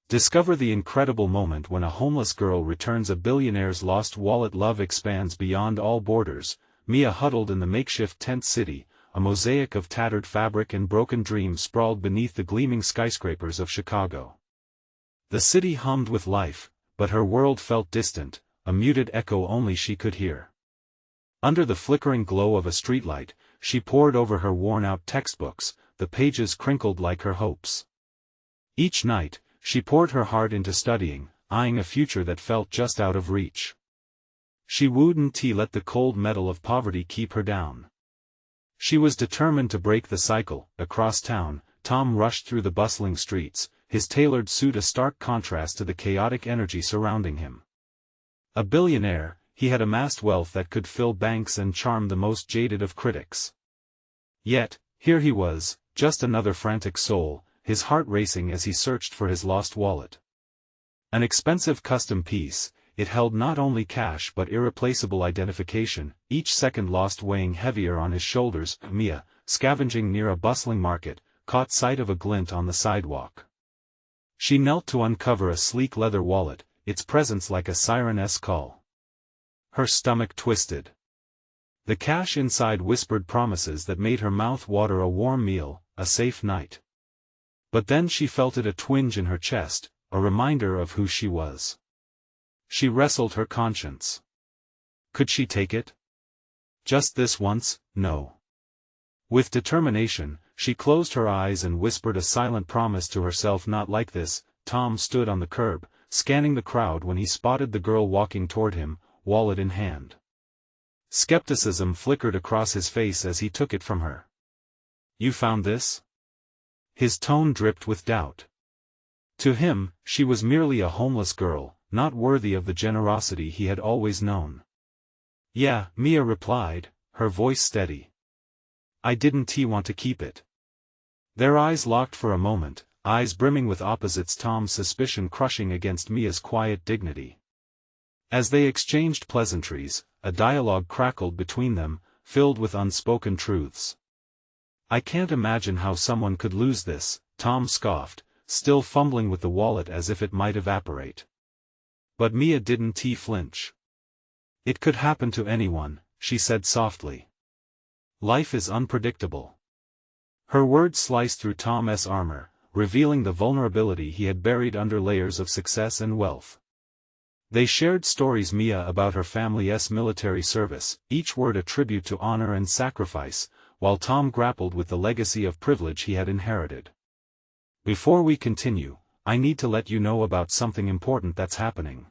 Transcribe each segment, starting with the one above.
Discover the incredible moment when a homeless girl returns a billionaire's lost wallet. Love expands beyond all borders. Mia huddled in the makeshift tent city, a mosaic of tattered fabric and broken dreams sprawled beneath the gleaming skyscrapers of Chicago. The city hummed with life, but her world felt distant, a muted echo only she could hear. Under the flickering glow of a streetlight, she pored over her worn-out textbooks, the pages crinkled like her hopes. Each night, she poured her heart into studying, eyeing a future that felt just out of reach. She wouldn't let the cold metal of poverty keep her down. She was determined to break the cycle. Across town, Tom rushed through the bustling streets, his tailored suit a stark contrast to the chaotic energy surrounding him. A billionaire, he had amassed wealth that could fill banks and charm the most jaded of critics. Yet, here he was, just another frantic soul, his heart racing as he searched for his lost wallet. An expensive custom piece, it held not only cash but irreplaceable identification, each second lost weighing heavier on his shoulders. Mia, scavenging near a bustling market, caught sight of a glint on the sidewalk. She knelt to uncover a sleek leather wallet, its presence like a siren-esque call. Her stomach twisted. The cash inside whispered promises that made her mouth water: a warm meal, a safe night. But then she felt it, a twinge in her chest, a reminder of who she was. She wrestled her conscience. Could she take it? Just this once? No. With determination, she closed her eyes and whispered a silent promise to herself. Not like this. Tom stood on the curb, scanning the crowd when he spotted the girl walking toward him, wallet in hand. Skepticism flickered across his face as he took it from her. "You found this?" His tone dripped with doubt. To him, she was merely a homeless girl, not worthy of the generosity he had always known. "Yeah," Mia replied, her voice steady. "I didn't want to keep it." Their eyes locked for a moment, eyes brimming with opposites, Tom's suspicion crushing against Mia's quiet dignity. As they exchanged pleasantries, a dialogue crackled between them, filled with unspoken truths. "I can't imagine how someone could lose this," Tom scoffed, still fumbling with the wallet as if it might evaporate. But Mia didn't flinch. "It could happen to anyone," she said softly. "Life is unpredictable." Her words sliced through Tom's armor, revealing the vulnerability he had buried under layers of success and wealth. They shared stories: Mia about her family's military service, each word a tribute to honor and sacrifice, while Tom grappled with the legacy of privilege he had inherited. "Before we continue, I need to let you know about something important that's happening.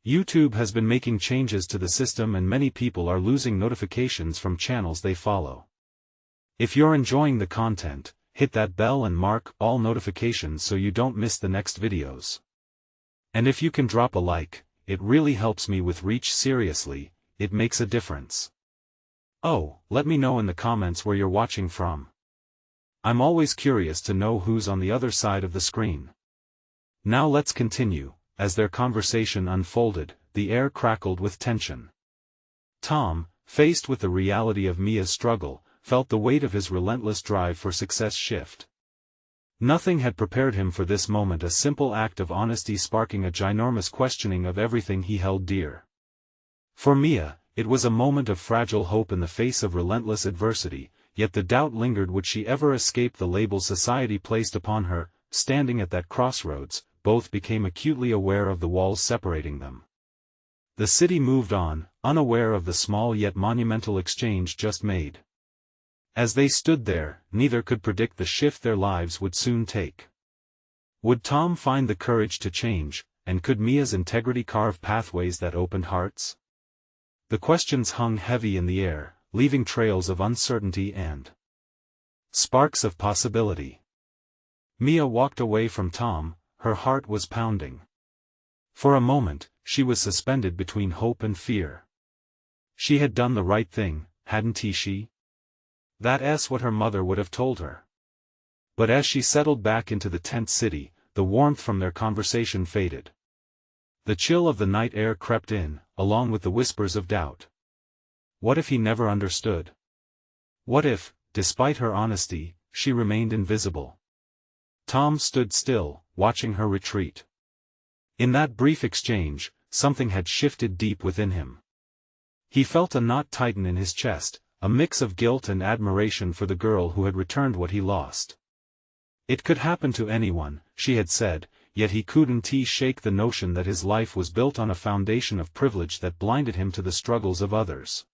YouTube has been making changes to the system and many people are losing notifications from channels they follow. If you're enjoying the content, hit that bell and mark all notifications so you don't miss the next videos. And if you can drop a like, it really helps me with reach. Seriously, it makes a difference. Oh, let me know in the comments where you're watching from. I'm always curious to know who's on the other side of the screen." Now let's continue. As their conversation unfolded, the air crackled with tension. Tom, faced with the reality of Mia's struggle, felt the weight of his relentless drive for success shift. Nothing had prepared him for this moment, a simple act of honesty sparking a ginormous questioning of everything he held dear. For Mia, it was a moment of fragile hope in the face of relentless adversity, yet the doubt lingered: would she ever escape the label society placed upon her? Standing at that crossroads, both became acutely aware of the walls separating them. The city moved on, unaware of the small yet monumental exchange just made. As they stood there, neither could predict the shift their lives would soon take. Would Tom find the courage to change, and could Mia's integrity carve pathways that opened hearts? The questions hung heavy in the air, leaving trails of uncertainty and sparks of possibility. Mia walked away from Tom, her heart was pounding. For a moment, she was suspended between hope and fear. She had done the right thing, hadn't she? That's what her mother would have told her. But as she settled back into the tent city, the warmth from their conversation faded. The chill of the night air crept in, along with the whispers of doubt. What if he never understood? What if, despite her honesty, she remained invisible? Tom stood still, watching her retreat. In that brief exchange, something had shifted deep within him. He felt a knot tighten in his chest, a mix of guilt and admiration for the girl who had returned what he lost. It could happen to anyone, she had said, yet he couldn't shake the notion that his life was built on a foundation of privilege that blinded him to the struggles of others.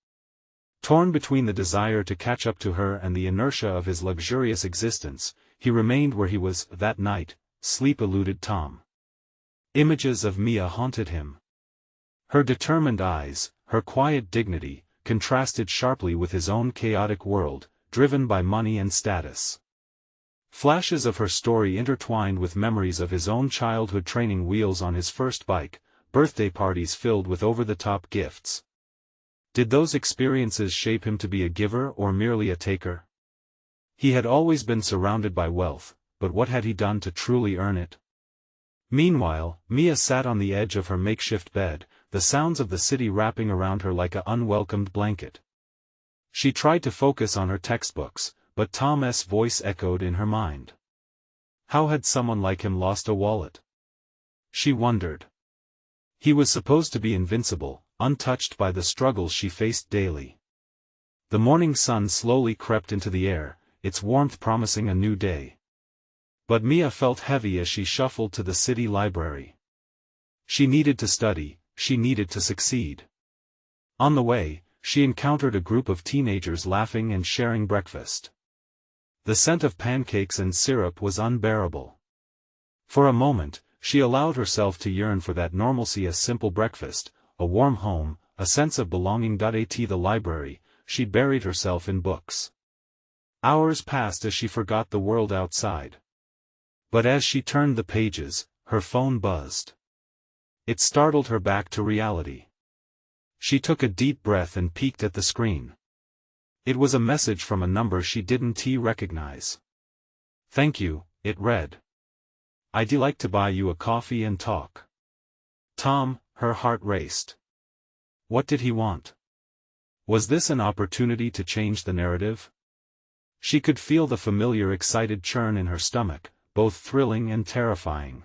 Torn between the desire to catch up to her and the inertia of his luxurious existence, he remained where he was. That night, sleep eluded Tom. Images of Mia haunted him. Her determined eyes, her quiet dignity, contrasted sharply with his own chaotic world, driven by money and status. Flashes of her story intertwined with memories of his own childhood training wheels on his first bike, birthday parties filled with over-the-top gifts. Did those experiences shape him to be a giver or merely a taker? He had always been surrounded by wealth, but what had he done to truly earn it? Meanwhile, Mia sat on the edge of her makeshift bed, the sounds of the city wrapping around her like an unwelcomed blanket. She tried to focus on her textbooks, but Tom's voice echoed in her mind. How had someone like him lost a wallet? She wondered. He was supposed to be invincible, untouched by the struggles she faced daily. The morning sun slowly crept into the air, its warmth promising a new day. But Mia felt heavy as she shuffled to the city library. She needed to study, she needed to succeed. On the way, she encountered a group of teenagers laughing and sharing breakfast. The scent of pancakes and syrup was unbearable. For a moment, she allowed herself to yearn for that normalcy: a simple breakfast, a warm home, a sense of belonging. At the library, she buried herself in books. Hours passed as she forgot the world outside. But as she turned the pages, her phone buzzed. It startled her back to reality. She took a deep breath and peeked at the screen. It was a message from a number she didn't recognize. "Thank you," it read. "I'd like to buy you a coffee and talk." Tom, her heart raced. What did he want? Was this an opportunity to change the narrative? She could feel the familiar excited churn in her stomach, both thrilling and terrifying.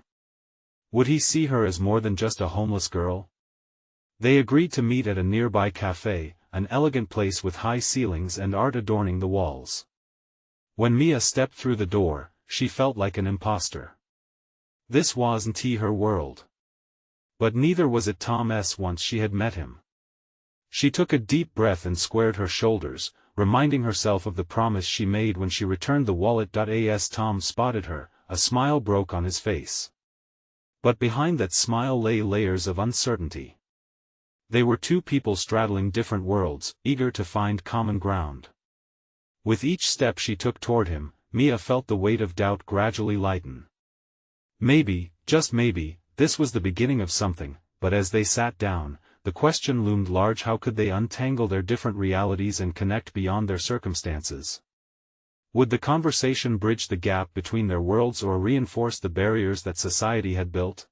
Would he see her as more than just a homeless girl? They agreed to meet at a nearby cafe, an elegant place with high ceilings and art adorning the walls. When Mia stepped through the door, she felt like an imposter. This wasn't her world. But neither was it Tom's once she had met him. She took a deep breath and squared her shoulders, reminding herself of the promise she made when she returned the wallet. As Tom spotted her, a smile broke on his face. But behind that smile lay layers of uncertainty. They were two people straddling different worlds, eager to find common ground. With each step she took toward him, Mia felt the weight of doubt gradually lighten. Maybe, just maybe, this was the beginning of something, but as they sat down, the question loomed large: how could they untangle their different realities and connect beyond their circumstances? Would the conversation bridge the gap between their worlds or reinforce the barriers that society had built?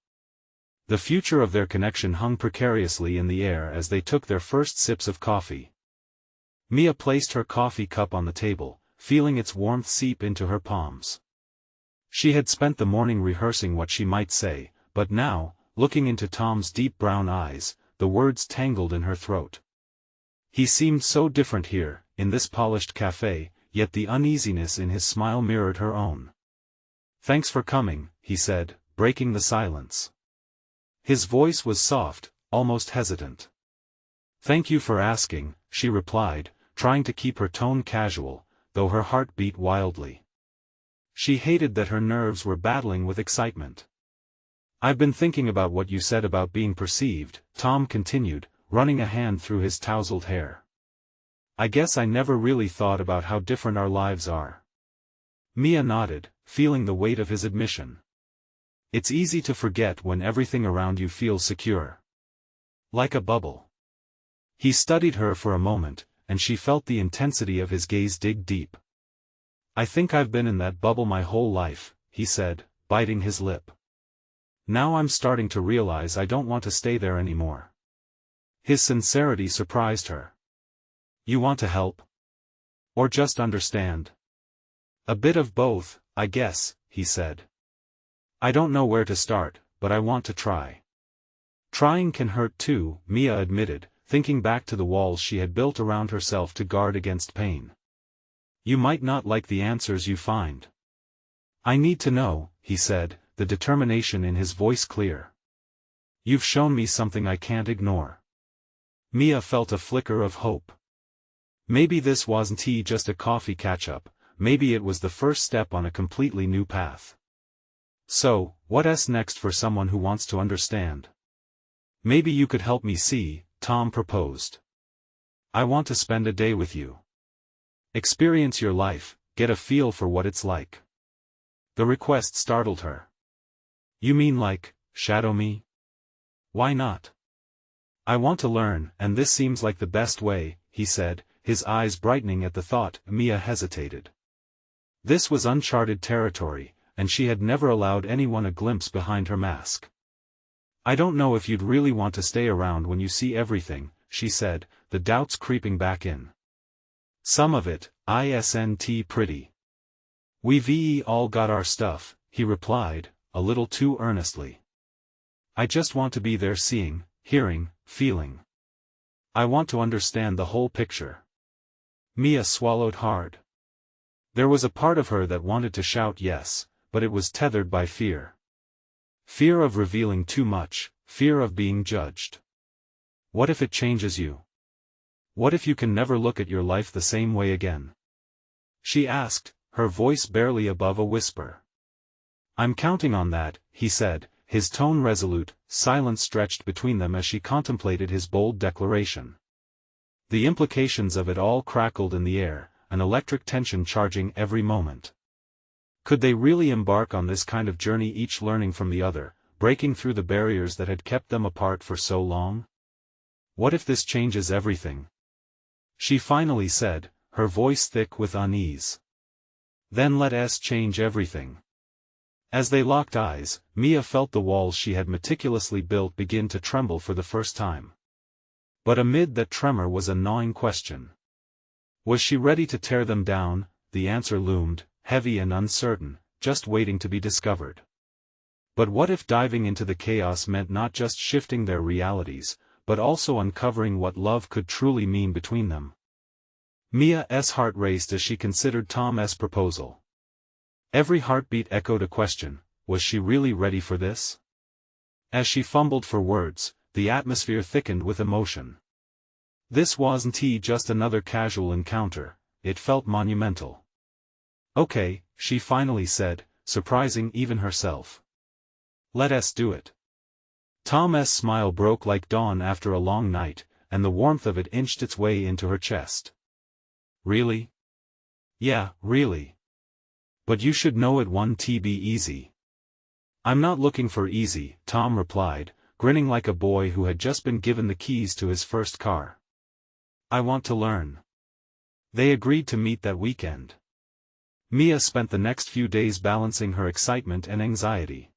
The future of their connection hung precariously in the air as they took their first sips of coffee. Mia placed her coffee cup on the table, feeling its warmth seep into her palms. She had spent the morning rehearsing what she might say, but now, looking into Tom's deep brown eyes, the words tangled in her throat. He seemed so different here, in this polished cafe, yet the uneasiness in his smile mirrored her own. "Thanks for coming," he said, breaking the silence. His voice was soft, almost hesitant. "Thank you for asking," she replied, trying to keep her tone casual, though her heart beat wildly. She hated that her nerves were battling with excitement. "I've been thinking about what you said about being perceived," Tom continued, running a hand through his tousled hair. "I guess I never really thought about how different our lives are." Mia nodded, feeling the weight of his admission. It's easy to forget when everything around you feels secure. Like a bubble. He studied her for a moment, and she felt the intensity of his gaze dig deep. "I think I've been in that bubble my whole life," he said, biting his lip. "Now I'm starting to realize I don't want to stay there anymore." His sincerity surprised her. "You want to help? Or just understand?" "A bit of both, I guess," he said. I don't know where to start, but I want to try. Trying can hurt too, Mia admitted, thinking back to the walls she had built around herself to guard against pain. You might not like the answers you find. I need to know, he said, the determination in his voice clear. You've shown me something I can't ignore. Mia felt a flicker of hope. Maybe this wasn't just a coffee catch-up, maybe it was the first step on a completely new path. So, what's next for someone who wants to understand? Maybe you could help me see, Tom proposed. I want to spend a day with you. Experience your life, get a feel for what it's like. The request startled her. You mean like, shadow me? Why not? I want to learn, and this seems like the best way, he said, his eyes brightening at the thought. Mia hesitated. This was uncharted territory, and she had never allowed anyone a glimpse behind her mask. I don't know if you'd really want to stay around when you see everything, she said, the doubts creeping back in. Some of it, isn't pretty. We've all got our stuff, he replied, a little too earnestly. I just want to be there seeing, hearing, feeling. I want to understand the whole picture. Mia swallowed hard. There was a part of her that wanted to shout yes, but it was tethered by fear. Fear of revealing too much, fear of being judged. What if it changes you? What if you can never look at your life the same way again? She asked, her voice barely above a whisper. I'm counting on that, he said, his tone resolute. Silence stretched between them as she contemplated his bold declaration. The implications of it all crackled in the air, an electric tension charging every moment. Could they really embark on this kind of journey, each learning from the other, breaking through the barriers that had kept them apart for so long? What if this changes everything? She finally said, her voice thick with unease. Then let us change everything. As they locked eyes, Mia felt the walls she had meticulously built begin to tremble for the first time. But amid that tremor was a gnawing question. Was she ready to tear them down? The answer loomed, heavy and uncertain, just waiting to be discovered. But what if diving into the chaos meant not just shifting their realities, but also uncovering what love could truly mean between them? Mia's heart raced as she considered Tom's proposal. Every heartbeat echoed a question, was she really ready for this? As she fumbled for words, the atmosphere thickened with emotion. This wasn't just another casual encounter, it felt monumental. Okay, she finally said, surprising even herself. Let us do it. Tom's smile broke like dawn after a long night, and the warmth of it inched its way into her chest. Really? Yeah, really. But you should know it won't be easy. I'm not looking for easy, Tom replied, grinning like a boy who had just been given the keys to his first car. I want to learn. They agreed to meet that weekend. Mia spent the next few days balancing her excitement and anxiety.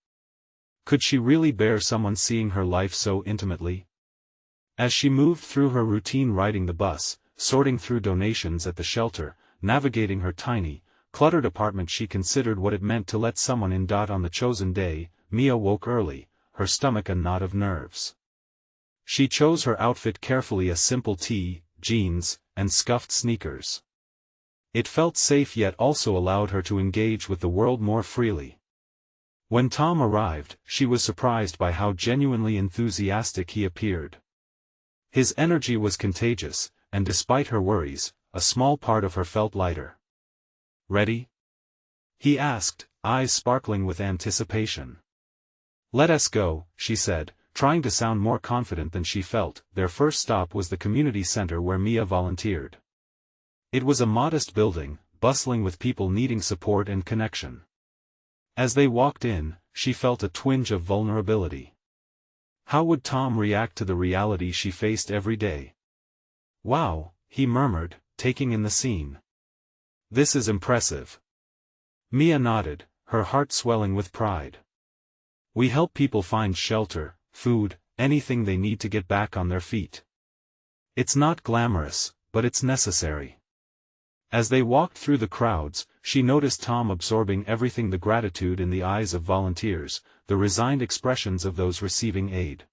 Could she really bear someone seeing her life so intimately? As she moved through her routine, riding the bus, sorting through donations at the shelter, navigating her tiny, cluttered apartment, she considered what it meant to let someone in. On the chosen day, Mia woke early, her stomach a knot of nerves. She chose her outfit carefully, a simple tee, jeans, and scuffed sneakers. It felt safe yet also allowed her to engage with the world more freely. When Tom arrived, she was surprised by how genuinely enthusiastic he appeared. His energy was contagious, and despite her worries, a small part of her felt lighter. Ready? He asked, eyes sparkling with anticipation. Let us go, she said, trying to sound more confident than she felt. Their first stop was the community center where Mia volunteered. It was a modest building, bustling with people needing support and connection. As they walked in, she felt a twinge of vulnerability. How would Tom react to the reality she faced every day? Wow, he murmured, taking in the scene. This is impressive. Mia nodded, her heart swelling with pride. We help people find shelter, food, anything they need to get back on their feet. It's not glamorous, but it's necessary. As they walked through the crowds, she noticed Tom absorbing everything: the gratitude in the eyes of volunteers, the resigned expressions of those receiving aid.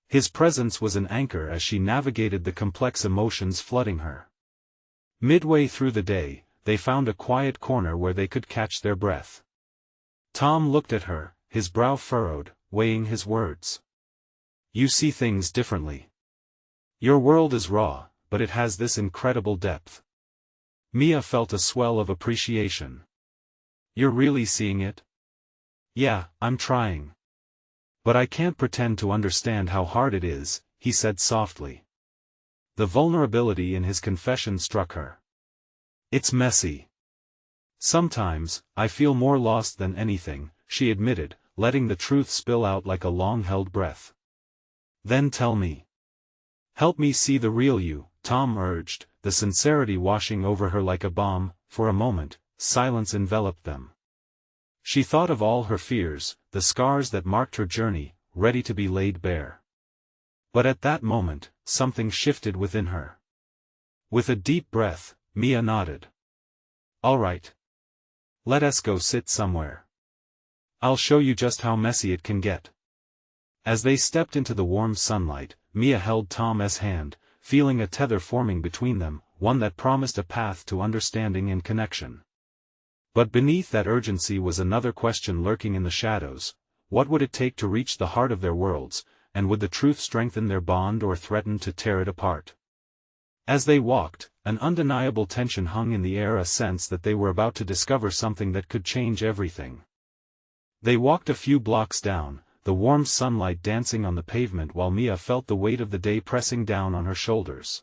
His presence was an anchor as she navigated the complex emotions flooding her. Midway through the day, they found a quiet corner where they could catch their breath. Tom looked at her, his brow furrowed, weighing his words. "You see things differently. Your world is raw, but it has this incredible depth." Mia felt a swell of appreciation. "You're really seeing it?" "Yeah, I'm trying. But I can't pretend to understand how hard it is," he said softly. The vulnerability in his confession struck her. "It's messy. Sometimes, I feel more lost than anything," she admitted, letting the truth spill out like a long-held breath. "Then tell me. Help me see the real you," Tom urged, the sincerity washing over her like a balm. For a moment, silence enveloped them. She thought of all her fears, the scars that marked her journey, ready to be laid bare. But at that moment, something shifted within her. With a deep breath, Mia nodded. "All right. Let us go sit somewhere. I'll show you just how messy it can get." As they stepped into the warm sunlight, Mia held Tom's hand, feeling a tether forming between them, one that promised a path to understanding and connection. But beneath that urgency was another question lurking in the shadows: what would it take to reach the heart of their worlds, and would the truth strengthen their bond or threaten to tear it apart? As they walked, an undeniable tension hung in the air, a sense that they were about to discover something that could change everything. They walked a few blocks down, the warm sunlight dancing on the pavement while Mia felt the weight of the day pressing down on her shoulders.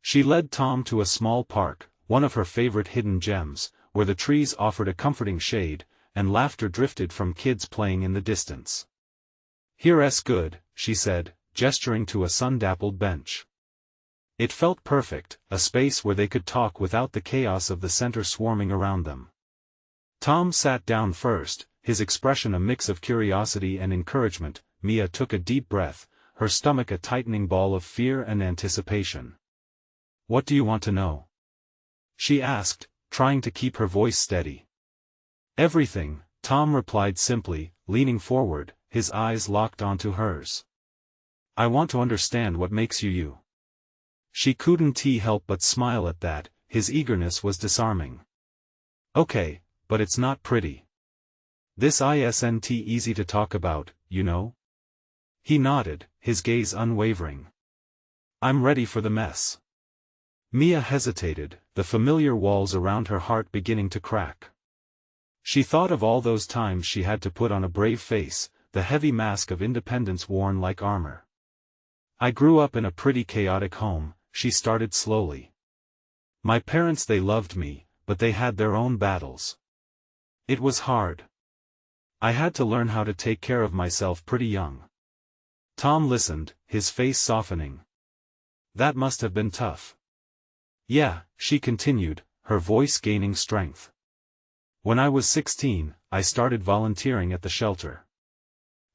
She led Tom to a small park, one of her favorite hidden gems, where the trees offered a comforting shade, and laughter drifted from kids playing in the distance. "Here's good," she said, gesturing to a sun-dappled bench. It felt perfect, a space where they could talk without the chaos of the center swarming around them. Tom sat down first, his expression a mix of curiosity and encouragement. Mia took a deep breath, her stomach a tightening ball of fear and anticipation. "What do you want to know?" she asked, trying to keep her voice steady. "Everything," Tom replied simply, leaning forward, his eyes locked onto hers. "I want to understand what makes you you." She couldn't help but smile at that. His eagerness was disarming. "Okay, but it's not pretty. This isn't easy to talk about, you know?" He nodded, his gaze unwavering. "I'm ready for the mess." Mia hesitated, the familiar walls around her heart beginning to crack. She thought of all those times she had to put on a brave face, the heavy mask of independence worn like armor. "I grew up in a pretty chaotic home," she started slowly. "My parents, they loved me, but they had their own battles. It was hard. I had to learn how to take care of myself pretty young." Tom listened, his face softening. "That must have been tough." "Yeah," she continued, her voice gaining strength. "When I was 16, I started volunteering at the shelter.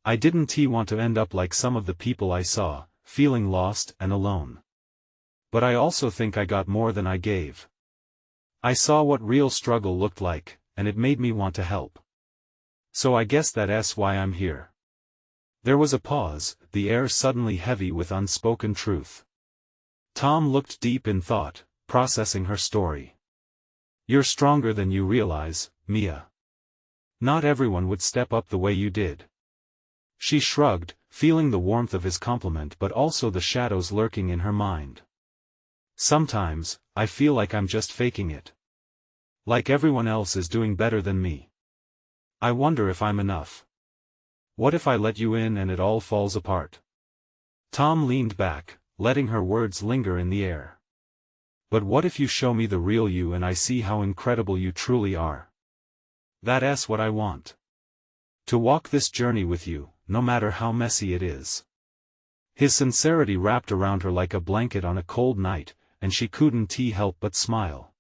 I didn't want to end up like some of the people I saw, feeling lost and alone. But I also think I got more than I gave. I saw what real struggle looked like, and it made me want to help. So I guess that's why I'm here." There was a pause, the air suddenly heavy with unspoken truth. Tom looked deep in thought, processing her story. "You're stronger than you realize, Mia. Not everyone would step up the way you did." She shrugged, feeling the warmth of his compliment but also the shadows lurking in her mind. "Sometimes, I feel like I'm just faking it. Like everyone else is doing better than me. I wonder if I'm enough. What if I let you in and it all falls apart?" Tom leaned back, letting her words linger in the air. "But what if you show me the real you and I see how incredible you truly are? That's what I want. To walk this journey with you, no matter how messy it is." His sincerity wrapped around her like a blanket on a cold night, and she couldn't help but smile.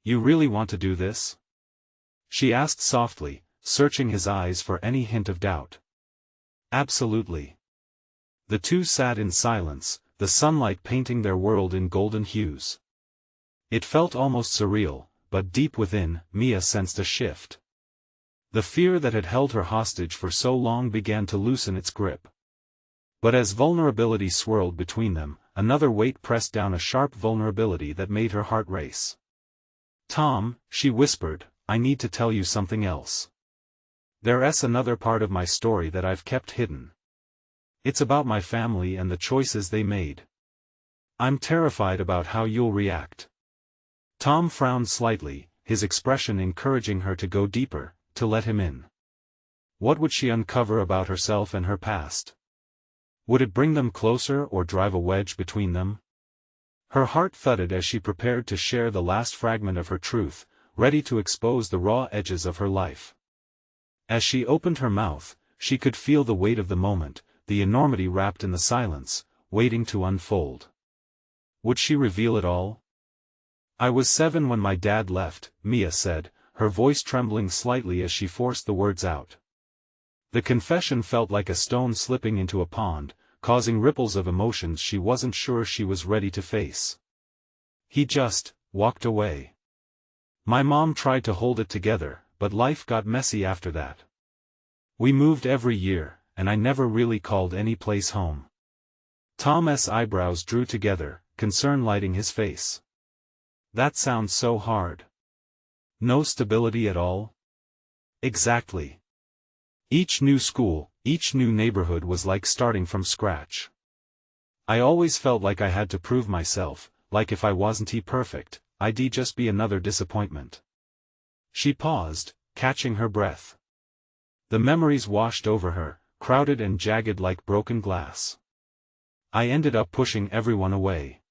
"You really want to do this?" she asked softly, searching his eyes for any hint of doubt. "Absolutely." The two sat in silence, the sunlight painting their world in golden hues. It felt almost surreal, but deep within, Mia sensed a shift. The fear that had held her hostage for so long began to loosen its grip. But as vulnerability swirled between them, another weight pressed down, a sharp vulnerability that made her heart race. "Tom," she whispered, "I need to tell you something else. There's another part of my story that I've kept hidden. It's about my family and the choices they made. I'm terrified about how you'll react." Tom frowned slightly, his expression encouraging her to go deeper, to let him in. What would she uncover about herself and her past? Would it bring them closer or drive a wedge between them? Her heart thudded as she prepared to share the last fragment of her truth, ready to expose the raw edges of her life. As she opened her mouth, she could feel the weight of the moment, the enormity wrapped in the silence, waiting to unfold. Would she reveal it all? "I was 7 when my dad left," Mia said, her voice trembling slightly as she forced the words out. The confession felt like a stone slipping into a pond, causing ripples of emotions she wasn't sure she was ready to face. "He just walked away. My mom tried to hold it together, but life got messy after that. We moved every year, and I never really called any place home." Tom's eyebrows drew together, concern lighting his face. "That sounds so hard. No stability at all?" "Exactly. Each new school, each new neighborhood was like starting from scratch. I always felt like I had to prove myself, like if I wasn't perfect, I'd just be another disappointment." She paused, catching her breath. The memories washed over her, crowded and jagged like broken glass. "I ended up pushing everyone away.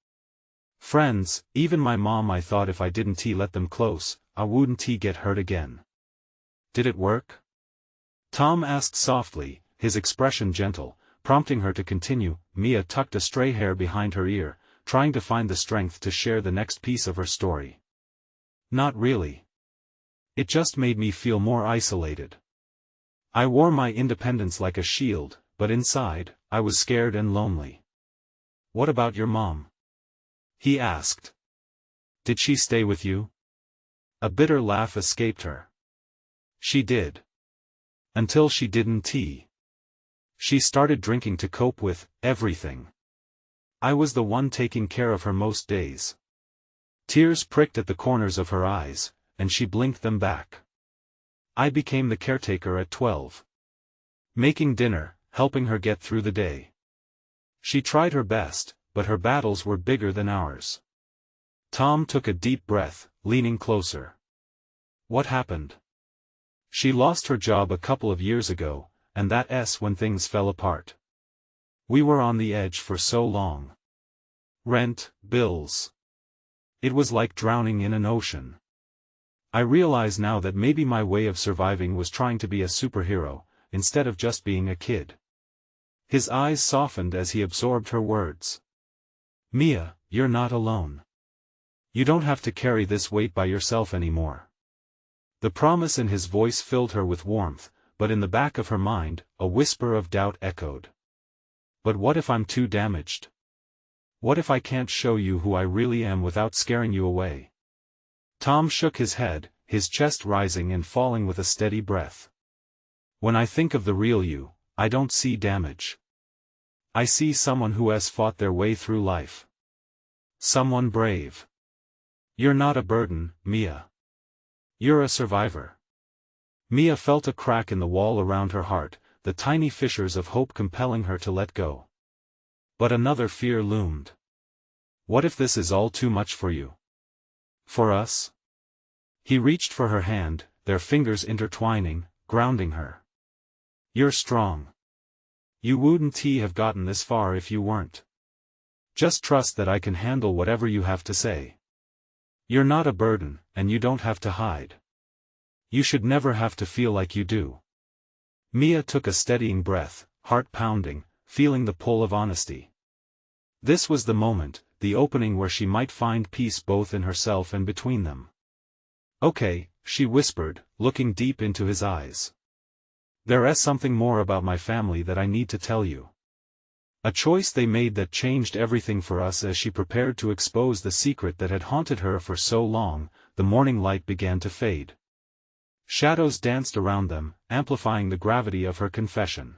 Friends, even my mom. I thought if I didn't let them close, I wouldn't get hurt again." "Did it work?" Tom asked softly, his expression gentle, prompting her to continue. Mia tucked a stray hair behind her ear, trying to find the strength to share the next piece of her story. "Not really. It just made me feel more isolated. I wore my independence like a shield, but inside, I was scared and lonely." "What about your mom?" he asked. "Did she stay with you?" A bitter laugh escaped her. "She did. Until she didn't. She started drinking to cope with everything. I was the one taking care of her most days." Tears pricked at the corners of her eyes, and she blinked them back. "I became the caretaker at 12. Making dinner, helping her get through the day. She tried her best, but her battles were bigger than ours." Tom took a deep breath, leaning closer. "What happened?" "She lost her job a couple of years ago, and that's when things fell apart. We were on the edge for so long. Rent, bills. It was like drowning in an ocean. I realize now that maybe my way of surviving was trying to be a superhero, instead of just being a kid." His eyes softened as he absorbed her words. "Mia, you're not alone. You don't have to carry this weight by yourself anymore." The promise in his voice filled her with warmth, but in the back of her mind, a whisper of doubt echoed. "But what if I'm too damaged? What if I can't show you who I really am without scaring you away?" Tom shook his head, his chest rising and falling with a steady breath. "When I think of the real you, I don't see damage. I see someone who has fought their way through life. Someone brave. You're not a burden, Mia. You're a survivor." Mia felt a crack in the wall around her heart, the tiny fissures of hope compelling her to let go. But another fear loomed. What if this is all too much for you? For us? He reached for her hand, their fingers intertwining, grounding her. "You're strong. You wouldn't have gotten this far if you weren't. Just trust that I can handle whatever you have to say. You're not a burden, and you don't have to hide. You should never have to feel like you do." Mia took a steadying breath, heart pounding, feeling the pull of honesty. This was the moment, the opening where she might find peace both in herself and between them. "Okay," she whispered, looking deep into his eyes. "There's something more about my family that I need to tell you. A choice they made that changed everything for us." As she prepared to expose the secret that had haunted her for so long, the morning light began to fade. Shadows danced around them, amplifying the gravity of her confession.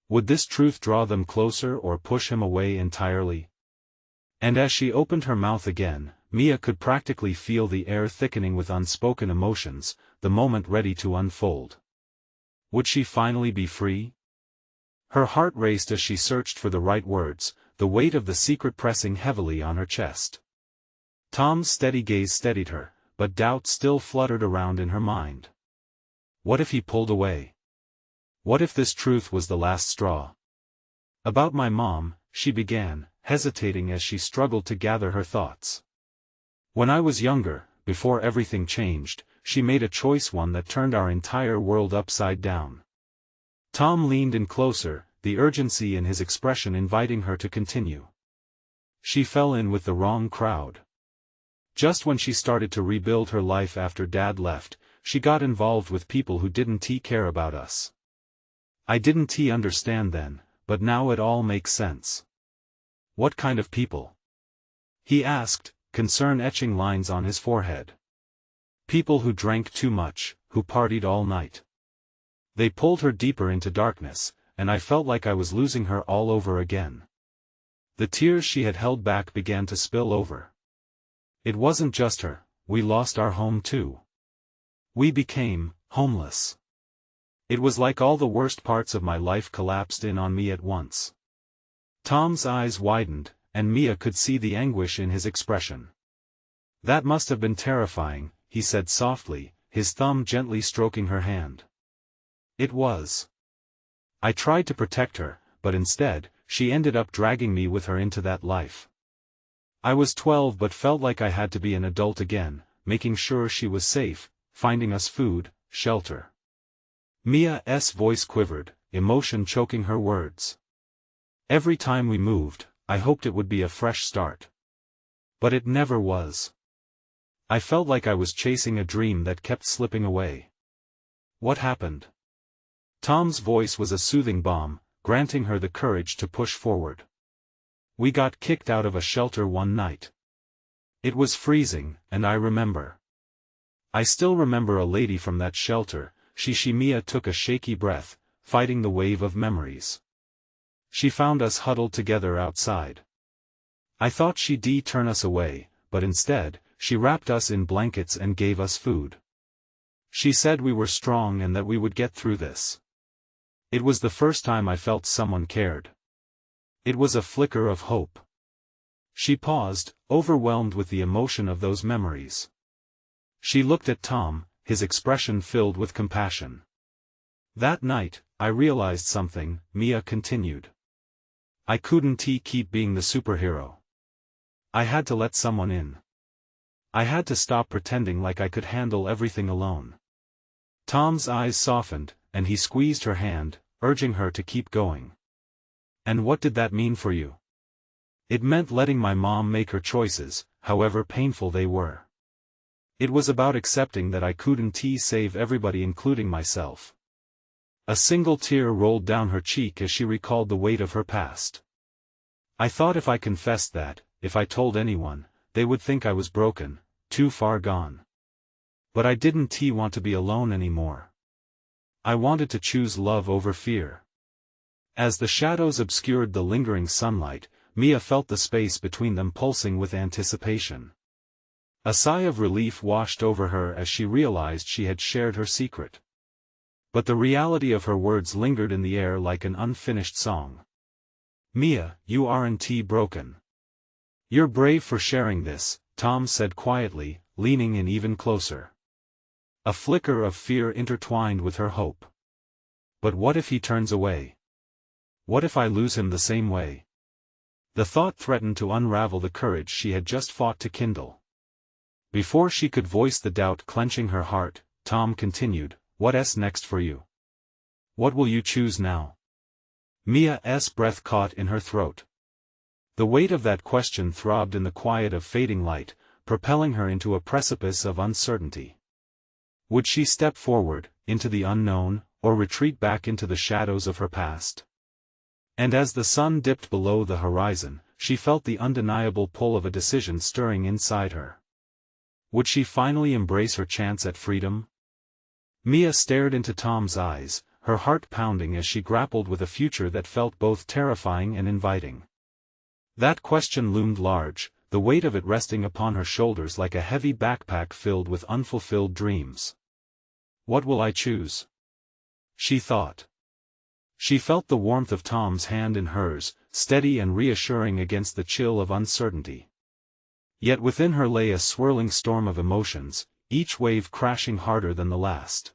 Would this truth draw them closer or push him away entirely? And as she opened her mouth again, Mia could practically feel the air thickening with unspoken emotions, the moment ready to unfold. Would she finally be free? Her heart raced as she searched for the right words, the weight of the secret pressing heavily on her chest. Tom's steady gaze steadied her, but doubt still fluttered around in her mind. What if he pulled away? What if this truth was the last straw? About my mom, she began, hesitating as she struggled to gather her thoughts. When I was younger, before everything changed, she made a choice, one that turned our entire world upside down. Tom leaned in closer, the urgency in his expression inviting her to continue. She fell in with the wrong crowd. Just when she started to rebuild her life after Dad left, she got involved with people who didn't care about us. I didn't understand then, but now it all makes sense. What kind of people? He asked, concern etching lines on his forehead. People who drank too much, who partied all night. They pulled her deeper into darkness, and I felt like I was losing her all over again. The tears she had held back began to spill over. It wasn't just her, we lost our home too. We became homeless. It was like all the worst parts of my life collapsed in on me at once. Tom's eyes widened, and Mia could see the anguish in his expression. That must have been terrifying, he said softly, his thumb gently stroking her hand. It was. I tried to protect her, but instead, she ended up dragging me with her into that life. I was 12 but felt like I had to be an adult again, making sure she was safe, finding us food, shelter. Mia's voice quivered, emotion choking her words. Every time we moved, I hoped it would be a fresh start. But it never was. I felt like I was chasing a dream that kept slipping away. What happened? Tom's voice was a soothing balm, granting her the courage to push forward. We got kicked out of a shelter one night. It was freezing, and I remember. I still remember a lady from that shelter. Mia took a shaky breath, fighting the wave of memories. She found us huddled together outside. I thought she'd turn us away, but instead, she wrapped us in blankets and gave us food. She said we were strong and that we would get through this. It was the first time I felt someone cared. It was a flicker of hope. She paused, overwhelmed with the emotion of those memories. She looked at Tom, his expression filled with compassion. That night, I realized something, Mia continued. I couldn't keep being the superhero. I had to let someone in. I had to stop pretending like I could handle everything alone. Tom's eyes softened, and he squeezed her hand, urging her to keep going. And what did that mean for you? It meant letting my mom make her choices, however painful they were. It was about accepting that I couldn't save everybody including myself. A single tear rolled down her cheek as she recalled the weight of her past. I thought if I confessed that, if I told anyone, they would think I was broken, too far gone. But I didn't want to be alone anymore. I wanted to choose love over fear. As the shadows obscured the lingering sunlight, Mia felt the space between them pulsing with anticipation. A sigh of relief washed over her as she realized she had shared her secret. But the reality of her words lingered in the air like an unfinished song. Mia, you aren't broken. You're brave for sharing this, Tom said quietly, leaning in even closer. A flicker of fear intertwined with her hope. But what if he turns away? What if I lose him the same way? The thought threatened to unravel the courage she had just fought to kindle. Before she could voice the doubt clenching her heart, Tom continued, "What's next for you? What will you choose now?" Mia's breath caught in her throat. The weight of that question throbbed in the quiet of fading light, propelling her into a precipice of uncertainty. Would she step forward, into the unknown, or retreat back into the shadows of her past? And as the sun dipped below the horizon, she felt the undeniable pull of a decision stirring inside her. Would she finally embrace her chance at freedom? Mia stared into Tom's eyes, her heart pounding as she grappled with a future that felt both terrifying and inviting. That question loomed large, the weight of it resting upon her shoulders like a heavy backpack filled with unfulfilled dreams. What will I choose? She thought. She felt the warmth of Tom's hand in hers, steady and reassuring against the chill of uncertainty. Yet within her lay a swirling storm of emotions, each wave crashing harder than the last.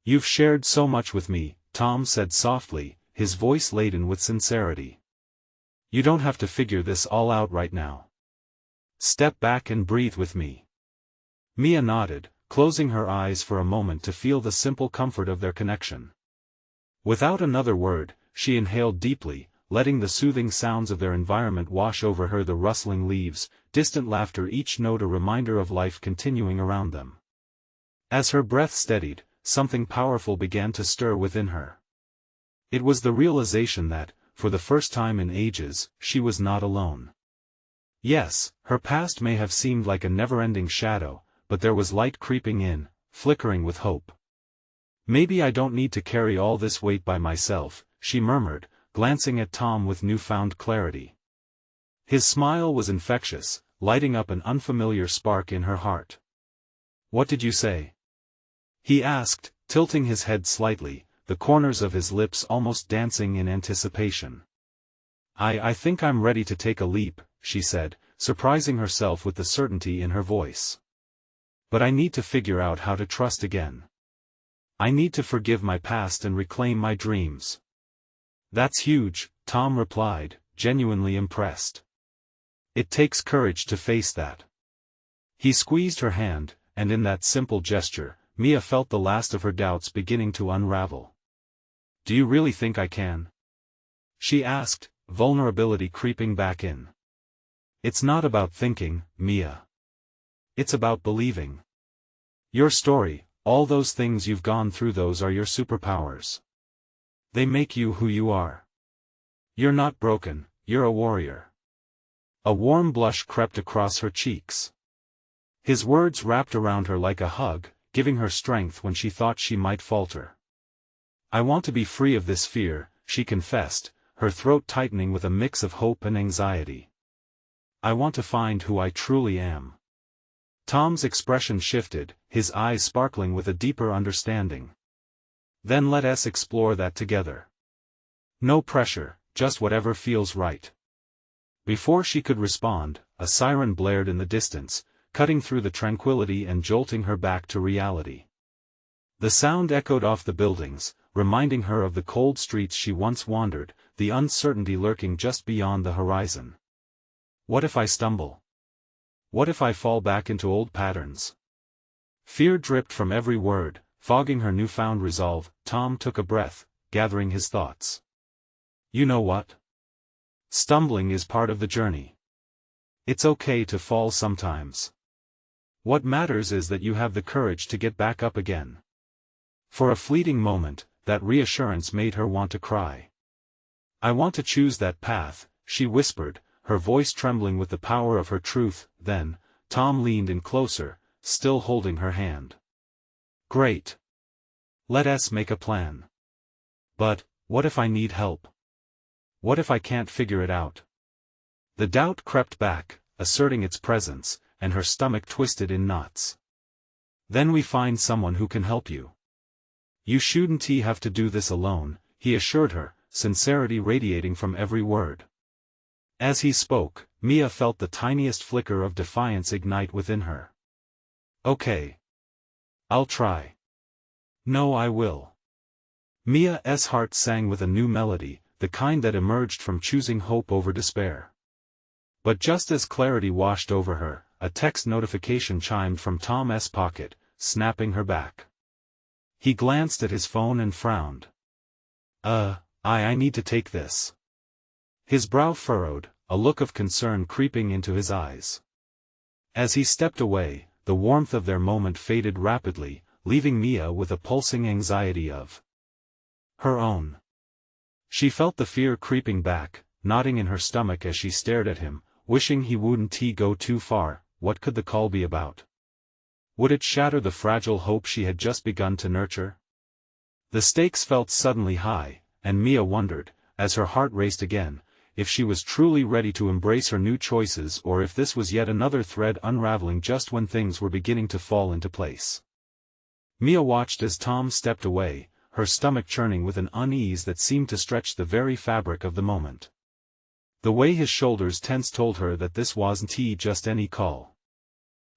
You've shared so much with me, Tom said softly, his voice laden with sincerity. You don't have to figure this all out right now. Step back and breathe with me. Mia nodded, closing her eyes for a moment to feel the simple comfort of their connection. Without another word, she inhaled deeply, letting the soothing sounds of their environment wash over her, the rustling leaves, distant laughter, each note a reminder of life continuing around them. As her breath steadied, something powerful began to stir within her. It was the realization that, for the first time in ages, she was not alone. Yes, her past may have seemed like a never-ending shadow, but there was light creeping in, flickering with hope. Maybe I don't need to carry all this weight by myself, she murmured, glancing at Tom with newfound clarity. His smile was infectious, lighting up an unfamiliar spark in her heart. What did you say? He asked, tilting his head slightly, the corners of his lips almost dancing in anticipation. I think I'm ready to take a leap, she said, surprising herself with the certainty in her voice. But I need to figure out how to trust again. I need to forgive my past and reclaim my dreams. That's huge, Tom replied, genuinely impressed. It takes courage to face that. He squeezed her hand, and in that simple gesture, Mia felt the last of her doubts beginning to unravel. Do you really think I can? She asked, vulnerability creeping back in. It's not about thinking, Mia. It's about believing. Your story, all those things you've gone through, those are your superpowers. They make you who you are. You're not broken, you're a warrior. A warm blush crept across her cheeks. His words wrapped around her like a hug, giving her strength when she thought she might falter. I want to be free of this fear, she confessed, her throat tightening with a mix of hope and anxiety. I want to find who I truly am. Tom's expression shifted, his eyes sparkling with a deeper understanding. Then let us explore that together. No pressure, just whatever feels right. Before she could respond, a siren blared in the distance, cutting through the tranquility and jolting her back to reality. The sound echoed off the buildings, reminding her of the cold streets she once wandered, the uncertainty lurking just beyond the horizon. What if I stumble? What if I fall back into old patterns? Fear dripped from every word, fogging her newfound resolve. Tom took a breath, gathering his thoughts. You know what? Stumbling is part of the journey. It's okay to fall sometimes. What matters is that you have the courage to get back up again. For a fleeting moment, that reassurance made her want to cry. I want to choose that path, she whispered, her voice trembling with the power of her truth. Then, Tom leaned in closer, still holding her hand. Great. Let us make a plan. But, what if I need help? What if I can't figure it out? The doubt crept back, asserting its presence, and her stomach twisted in knots. Then we find someone who can help you. You shouldn't have to do this alone, he assured her, sincerity radiating from every word. As he spoke, Mia felt the tiniest flicker of defiance ignite within her. Okay. I'll try. No, I will. Mia's heart sang with a new melody, the kind that emerged from choosing hope over despair. But just as clarity washed over her, a text notification chimed from Tom's pocket, snapping her back. He glanced at his phone and frowned. I need to take this. His brow furrowed, a look of concern creeping into his eyes. As he stepped away, the warmth of their moment faded rapidly, leaving Mia with a pulsing anxiety of her own. She felt the fear creeping back, knotting in her stomach as she stared at him, wishing he wouldn't go too far. What could the call be about? Would it shatter the fragile hope she had just begun to nurture? The stakes felt suddenly high, and Mia wondered, as her heart raced again, if she was truly ready to embrace her new choices or if this was yet another thread unraveling just when things were beginning to fall into place. Mia watched as Tom stepped away, her stomach churning with an unease that seemed to stretch the very fabric of the moment. The way his shoulders tensed told her that this wasn't just any call.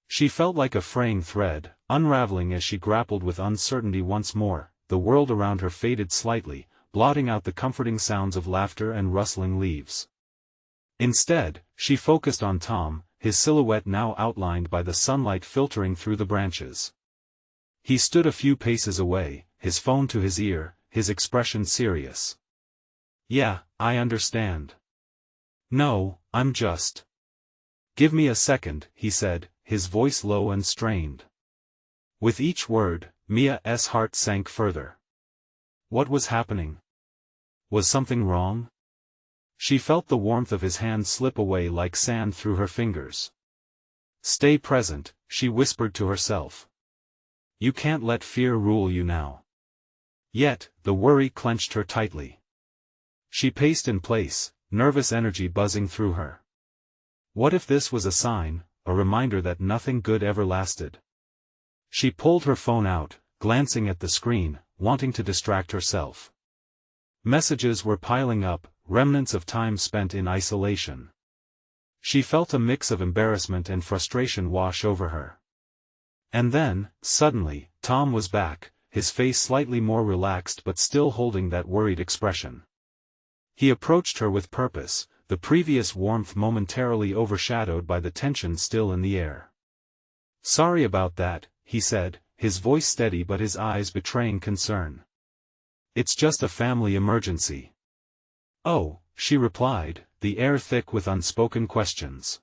She felt like a fraying thread, unraveling as she grappled with uncertainty once more. The world around her faded slightly, blotting out the comforting sounds of laughter and rustling leaves. Instead, she focused on Tom, his silhouette now outlined by the sunlight filtering through the branches. He stood a few paces away, his phone to his ear, his expression serious. "Yeah, I understand. No, I'm just. Give me a second," he said, his voice low and strained. With each word, Mia's heart sank further. What was happening? Was something wrong? She felt the warmth of his hand slip away like sand through her fingers. "Stay present," she whispered to herself. "You can't let fear rule you now." Yet, the worry clenched her tightly. She paced in place, nervous energy buzzing through her. What if this was a sign, a reminder that nothing good ever lasted? She pulled her phone out, glancing at the screen, wanting to distract herself. Messages were piling up, remnants of time spent in isolation. She felt a mix of embarrassment and frustration wash over her. And then, suddenly, Tom was back, his face slightly more relaxed but still holding that worried expression. He approached her with purpose, the previous warmth momentarily overshadowed by the tension still in the air. "Sorry about that," he said, his voice steady but his eyes betraying concern. "It's just a family emergency." "Oh," she replied, the air thick with unspoken questions.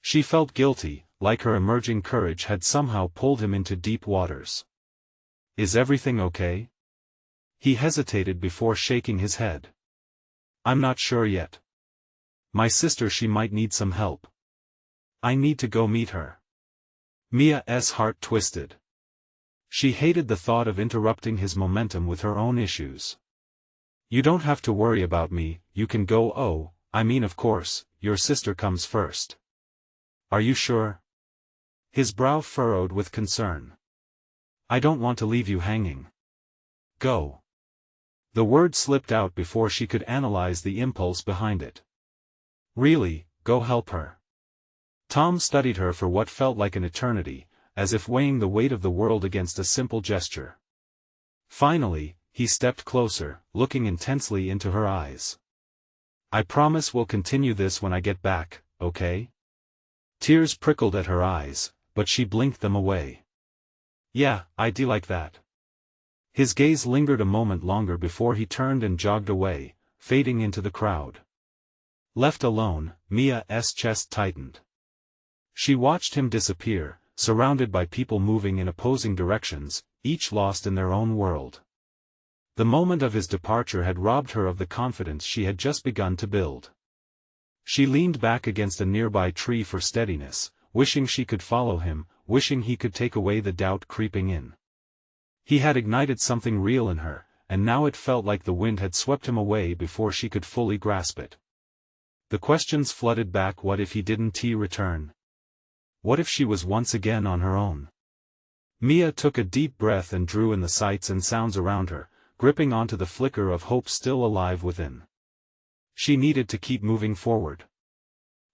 She felt guilty, like her emerging courage had somehow pulled him into deep waters. "Is everything okay?" He hesitated before shaking his head. "I'm not sure yet. My sister, she might need some help. I need to go meet her." Mia's heart twisted. She hated the thought of interrupting his momentum with her own issues. "You don't have to worry about me, you can go. Oh, I mean, of course, your sister comes first." "Are you sure?" His brow furrowed with concern. "I don't want to leave you hanging." "Go." The word slipped out before she could analyze the impulse behind it. "Really, go help her." Tom studied her for what felt like an eternity, as if weighing the weight of the world against a simple gesture. Finally, he stepped closer, looking intensely into her eyes. "I promise we'll continue this when I get back, okay?" Tears prickled at her eyes, but she blinked them away. "Yeah, I do like that." His gaze lingered a moment longer before he turned and jogged away, fading into the crowd. Left alone, Mia's chest tightened. She watched him disappear, surrounded by people moving in opposing directions, each lost in their own world. The moment of his departure had robbed her of the confidence she had just begun to build. She leaned back against a nearby tree for steadiness, wishing she could follow him, wishing he could take away the doubt creeping in. He had ignited something real in her, and now it felt like the wind had swept him away before she could fully grasp it. The questions flooded back. What if he didn't return? What if she was once again on her own? Mia took a deep breath and drew in the sights and sounds around her, gripping onto the flicker of hope still alive within. She needed to keep moving forward.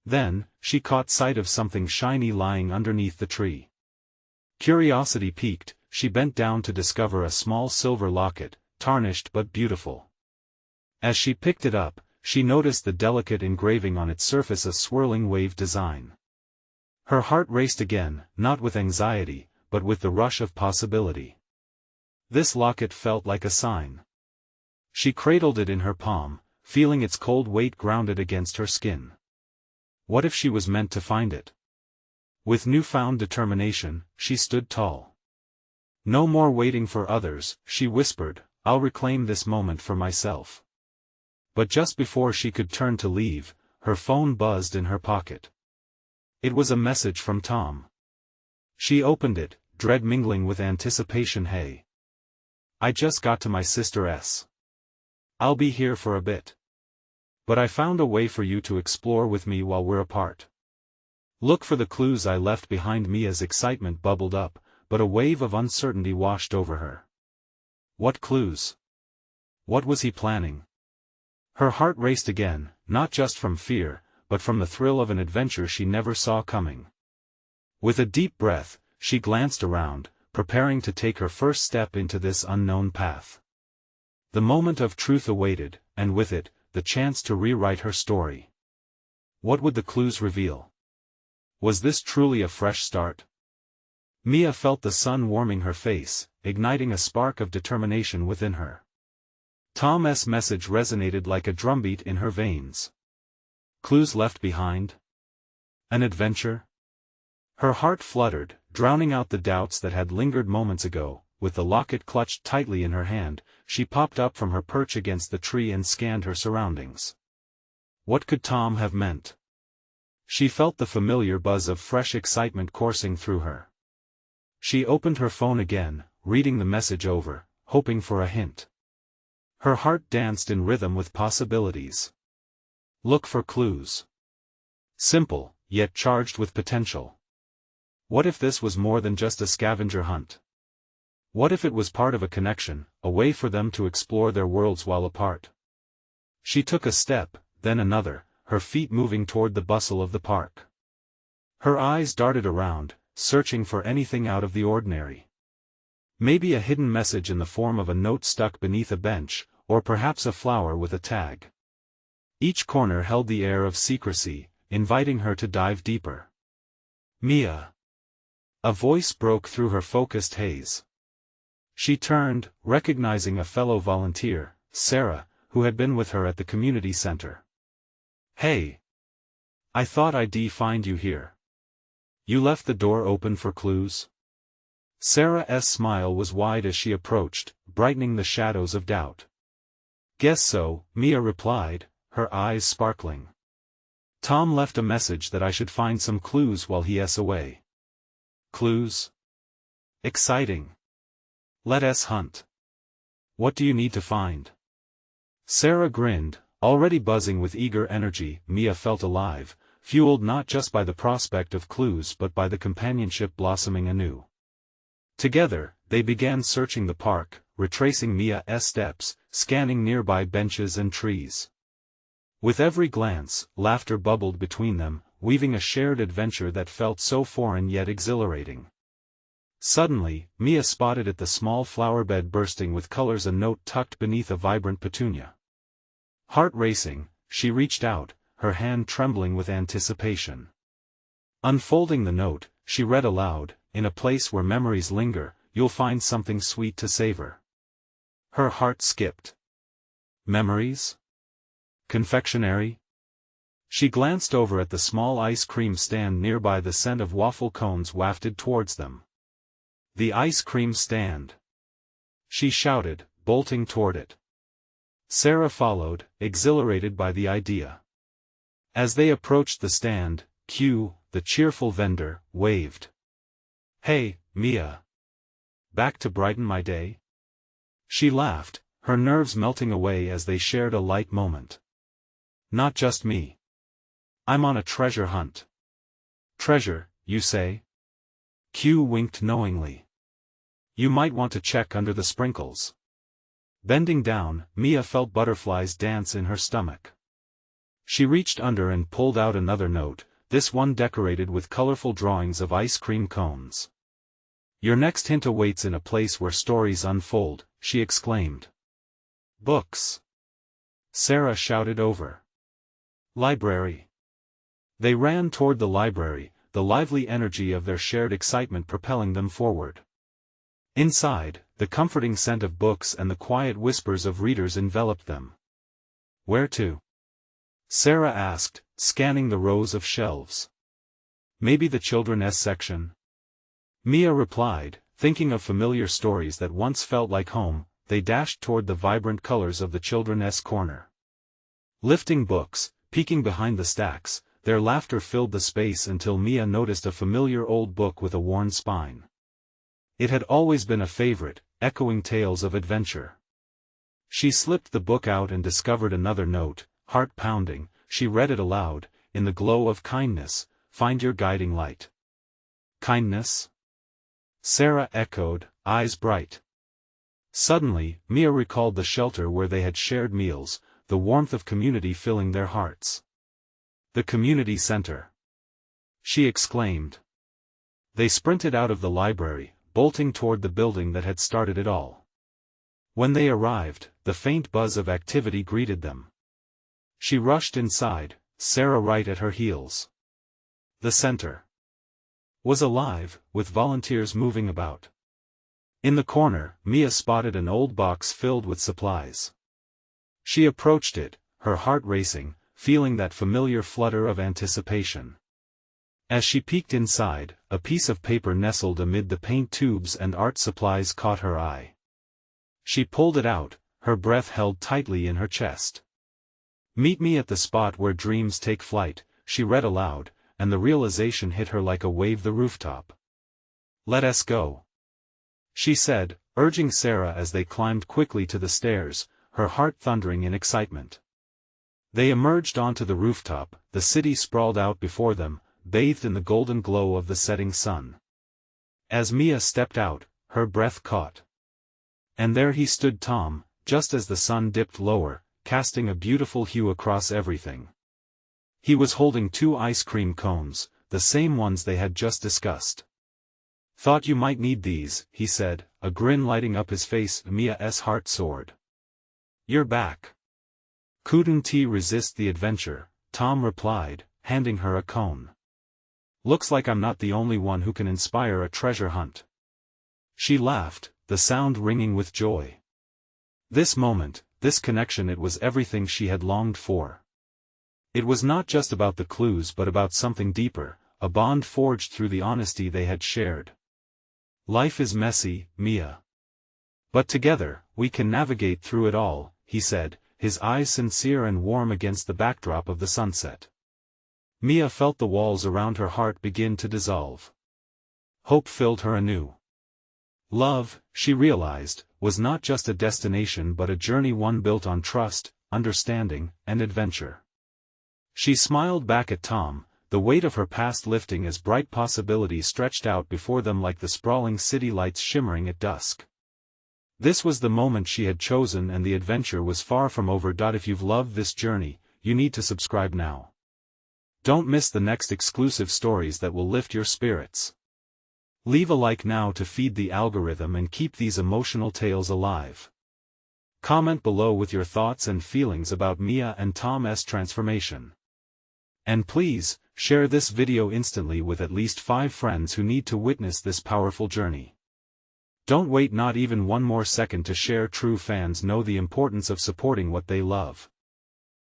Then, she caught sight of something shiny lying underneath the tree. Curiosity piqued, she bent down to discover a small silver locket, tarnished but beautiful. As she picked it up, she noticed the delicate engraving on its surface, a swirling wave design. Her heart raced again, not with anxiety, but with the rush of possibility. This locket felt like a sign. She cradled it in her palm, feeling its cold weight grounded against her skin. What if she was meant to find it? With newfound determination, she stood tall. "No more waiting for others," she whispered, "I'll reclaim this moment for myself." But just before she could turn to leave, her phone buzzed in her pocket. It was a message from Tom. She opened it, dread mingling with anticipation. Hey. I just got to my sister's. I'll be here for a bit. But I found a way for you to explore with me while we're apart. Look for the clues I left behind me. As excitement bubbled up, but a wave of uncertainty washed over her. What clues? What was he planning? Her heart raced again, not just from fear, but from the thrill of an adventure she never saw coming. With a deep breath, she glanced around, preparing to take her first step into this unknown path. The moment of truth awaited, and with it, the chance to rewrite her story. What would the clues reveal? Was this truly a fresh start? Mia felt the sun warming her face, igniting a spark of determination within her. Tom's message resonated like a drumbeat in her veins. Clues left behind? An adventure? Her heart fluttered, drowning out the doubts that had lingered moments ago. With the locket clutched tightly in her hand, she popped up from her perch against the tree and scanned her surroundings. What could Tom have meant? She felt the familiar buzz of fresh excitement coursing through her. She opened her phone again, reading the message over, hoping for a hint. Her heart danced in rhythm with possibilities. Look for clues. Simple, yet charged with potential. What if this was more than just a scavenger hunt? What if it was part of a connection, a way for them to explore their worlds while apart? She took a step, then another, her feet moving toward the bustle of the park. Her eyes darted around, searching for anything out of the ordinary. Maybe a hidden message in the form of a note stuck beneath a bench, or perhaps a flower with a tag. Each corner held the air of secrecy, inviting her to dive deeper. Mia. A voice broke through her focused haze. She turned, recognizing a fellow volunteer, Sarah, who had been with her at the community center. Hey! I thought I'd find you here. You left the door open for clues? Sarah's smile was wide as she approached, brightening the shadows of doubt. Guess so, Mia replied, her eyes sparkling. Tom left a message that I should find some clues while he's away. Clues? Exciting. Let's hunt. What do you need to find? Sarah grinned, already buzzing with eager energy. Mia felt alive, fueled not just by the prospect of clues but by the companionship blossoming anew. Together, they began searching the park, retracing Mia's steps, scanning nearby benches and trees. With every glance, laughter bubbled between them, weaving a shared adventure that felt so foreign yet exhilarating. Suddenly, Mia spotted at the small flower bed bursting with colors a note tucked beneath a vibrant petunia. Heart racing, she reached out, her hand trembling with anticipation. Unfolding the note, she read aloud, "In a place where memories linger, you'll find something sweet to savor." Her heart skipped. Memories? Confectionery? She glanced over at the small ice cream stand nearby. The scent of waffle cones wafted towards them. The ice cream stand! She shouted, bolting toward it. Sarah followed, exhilarated by the idea. As they approached the stand, Q, the cheerful vendor, waved. "Hey, Mia. Back to brighten my day?" She laughed, her nerves melting away as they shared a light moment. "Not just me. I'm on a treasure hunt." "Treasure, you say?" Q winked knowingly. "You might want to check under the sprinkles." Bending down, Mia felt butterflies dance in her stomach. She reached under and pulled out another note, this one decorated with colorful drawings of ice cream cones. "Your next hint awaits in a place where stories unfold," she exclaimed. "Books!" Sarah shouted over. "Library!" They ran toward the library, the lively energy of their shared excitement propelling them forward. Inside, the comforting scent of books and the quiet whispers of readers enveloped them. "Where to?" Sarah asked, scanning the rows of shelves. "Maybe the children's section?" Mia replied, thinking of familiar stories that once felt like home. They dashed toward the vibrant colors of the children's corner. Lifting books, peeking behind the stacks, their laughter filled the space until Mia noticed a familiar old book with a worn spine. It had always been a favorite, echoing tales of adventure. She slipped the book out and discovered another note, heart-pounding. She read it aloud, "In the glow of kindness, find your guiding light." Kindness? Sarah echoed, eyes bright. Suddenly, Mia recalled the shelter where they had shared meals, the warmth of community filling their hearts. "The community center!" she exclaimed. They sprinted out of the library, bolting toward the building that had started it all. When they arrived, the faint buzz of activity greeted them. She rushed inside, Sarah right at her heels. The center was alive, with volunteers moving about. In the corner, Mia spotted an old box filled with supplies. She approached it, her heart racing, feeling that familiar flutter of anticipation. As she peeked inside, a piece of paper nestled amid the paint tubes and art supplies caught her eye. She pulled it out, her breath held tightly in her chest. "Meet me at the spot where dreams take flight," she read aloud, and the realization hit her like a wave the rooftop. "Let us go," she said, urging Sarah as they climbed quickly to the stairs, her heart thundering in excitement. They emerged onto the rooftop, the city sprawled out before them, bathed in the golden glow of the setting sun. As Mia stepped out, her breath caught. And there he stood, Tom, just as the sun dipped lower, casting a beautiful hue across everything. He was holding 2 ice cream cones, the same ones they had just discussed. "Thought you might need these," he said, a grin lighting up his face. Mia's heart soared. "You're back." "Couldn't resist the adventure," Tom replied, handing her a cone. "Looks like I'm not the only one who can inspire a treasure hunt." She laughed, the sound ringing with joy. This moment, this connection, it was everything she had longed for. It was not just about the clues but about something deeper, a bond forged through the honesty they had shared. "Life is messy, Mia. But together, we can navigate through it all," he said, his eyes sincere and warm against the backdrop of the sunset. Mia felt the walls around her heart begin to dissolve. Hope filled her anew. Love, she realized, was not just a destination but a journey, one built on trust, understanding, and adventure. She smiled back at Tom, the weight of her past lifting as bright possibilities stretched out before them like the sprawling city lights shimmering at dusk. This was the moment she had chosen, and the adventure was far from over. If you've loved this journey, you need to subscribe now. Don't miss the next exclusive stories that will lift your spirits. Leave a like now to feed the algorithm and keep these emotional tales alive. Comment below with your thoughts and feelings about Mia and Tom's transformation. And please, share this video instantly with at least 5 friends who need to witness this powerful journey. Don't wait not even one more second to share. True fans know the importance of supporting what they love.